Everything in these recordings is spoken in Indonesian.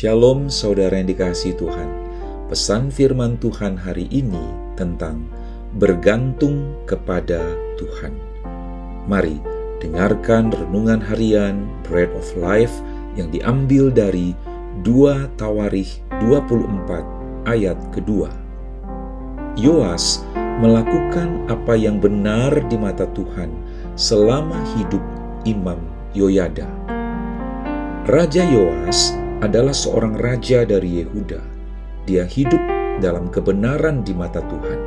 Shalom saudara yang dikasihi Tuhan. Pesan firman Tuhan hari ini tentang bergantung kepada Tuhan. Mari dengarkan renungan harian Bread of Life yang diambil dari 2 Tawarikh 24 ayat kedua. Yoas melakukan apa yang benar di mata Tuhan selama hidup Imam Yoyada. Raja Yoas adalah seorang raja dari Yehuda. Dia hidup dalam kebenaran di mata Tuhan.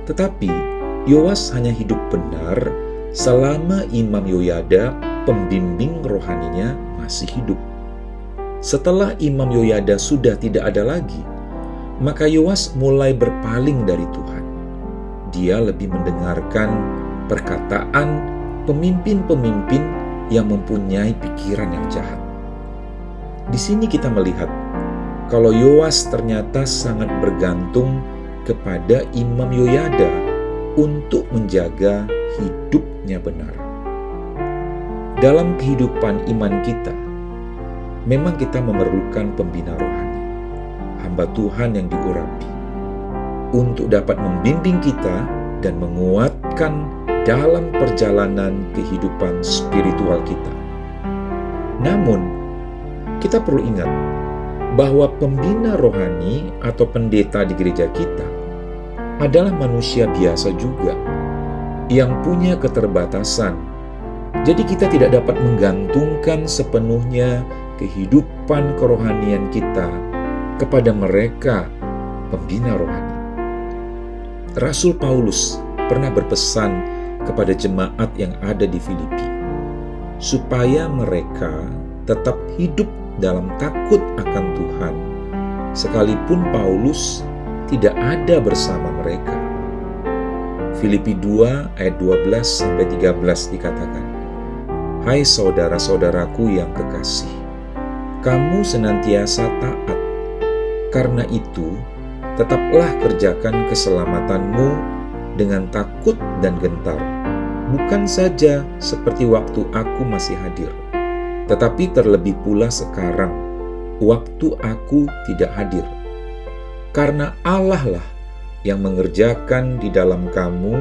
Tetapi Yoas hanya hidup benar selama Imam Yoyada, pembimbing rohaninya, masih hidup. Setelah Imam Yoyada sudah tidak ada lagi, maka Yoas mulai berpaling dari Tuhan. Dia lebih mendengarkan perkataan pemimpin-pemimpin yang mempunyai pikiran yang jahat. Di sini kita melihat kalau Yoas ternyata sangat bergantung kepada Imam Yoyada untuk menjaga hidupnya benar. Dalam kehidupan iman kita, memang kita memerlukan pembina rohani, hamba Tuhan yang diurapi, untuk dapat membimbing kita dan menguatkan dalam perjalanan kehidupan spiritual kita. Namun, kita perlu ingat bahwa pembina rohani atau pendeta di gereja kita adalah manusia biasa juga yang punya keterbatasan. Jadi kita tidak dapat menggantungkan sepenuhnya kehidupan kerohanian kita kepada mereka pembina rohani. Rasul Paulus pernah berpesan kepada jemaat yang ada di Filipi supaya mereka tetap hidup dalam takut akan Tuhan, sekalipun Paulus tidak ada bersama mereka. Filipi 2 ayat 12-13 dikatakan, "Hai saudara-saudaraku yang kekasih, kamu senantiasa taat. Karena itu, tetaplah kerjakan keselamatanmu dengan takut dan gentar, bukan saja seperti waktu aku masih hadir, tetapi terlebih pula sekarang, waktu aku tidak hadir. Karena Allah lah yang mengerjakan di dalam kamu,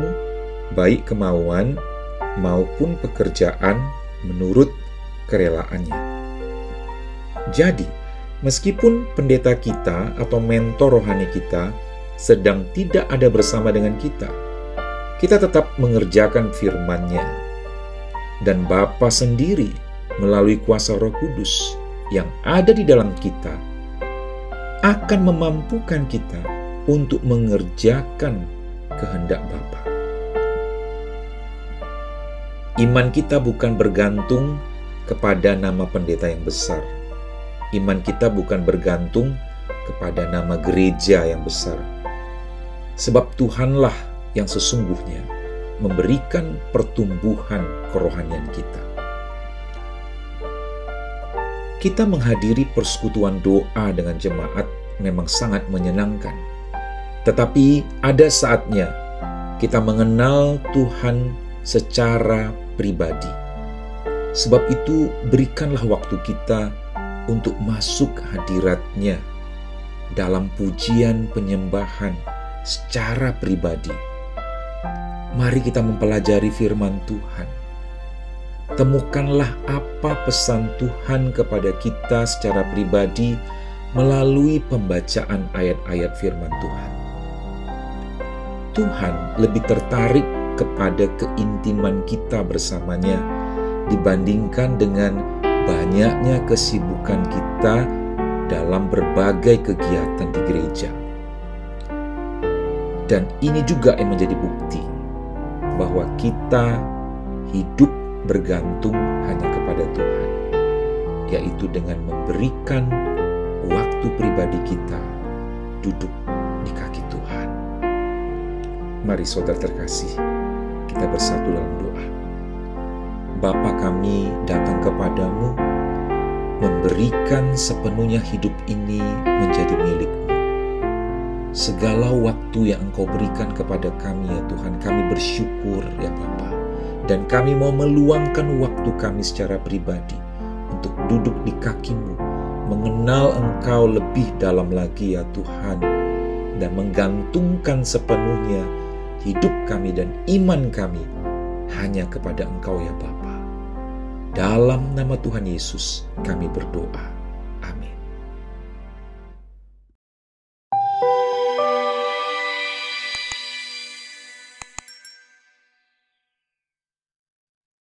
baik kemauan maupun pekerjaan menurut kerelaannya." Jadi, meskipun pendeta kita atau mentor rohani kita sedang tidak ada bersama dengan kita tetap mengerjakan firman-Nya. Dan Bapa sendiri melalui kuasa Roh Kudus yang ada di dalam kita akan memampukan kita untuk mengerjakan kehendak Bapa. Iman kita bukan bergantung kepada nama pendeta yang besar. Iman kita bukan bergantung kepada nama gereja yang besar. Sebab Tuhanlah yang sesungguhnya memberikan pertumbuhan kerohanian kita. Kita menghadiri persekutuan doa dengan jemaat memang sangat menyenangkan. Tetapi ada saatnya kita mengenal Tuhan secara pribadi. Sebab itu berikanlah waktu kita untuk masuk hadirat-Nya dalam pujian penyembahan secara pribadi. Mari kita mempelajari firman Tuhan. Temukanlah apa pesan Tuhan kepada kita secara pribadi melalui pembacaan ayat-ayat firman Tuhan. Tuhan lebih tertarik kepada keintiman kita bersamanya dibandingkan dengan banyaknya kesibukan kita dalam berbagai kegiatan di gereja. Dan ini juga yang menjadi bukti bahwa kita hidup bergantung hanya kepada Tuhan, yaitu dengan memberikan waktu pribadi kita duduk di kaki Tuhan. Mari saudara terkasih, kita bersatu dalam doa. Bapa, kami datang kepadamu, memberikan sepenuhnya hidup ini menjadi milik-Mu. Segala waktu yang Engkau berikan kepada kami ya Tuhan, kami bersyukur ya Bapa. Dan kami mau meluangkan waktu kami secara pribadi untuk duduk di kaki-Mu mengenal Engkau lebih dalam lagi ya Tuhan, dan menggantungkan sepenuhnya hidup kami dan iman kami hanya kepada Engkau ya Bapa. Dalam nama Tuhan Yesus kami berdoa.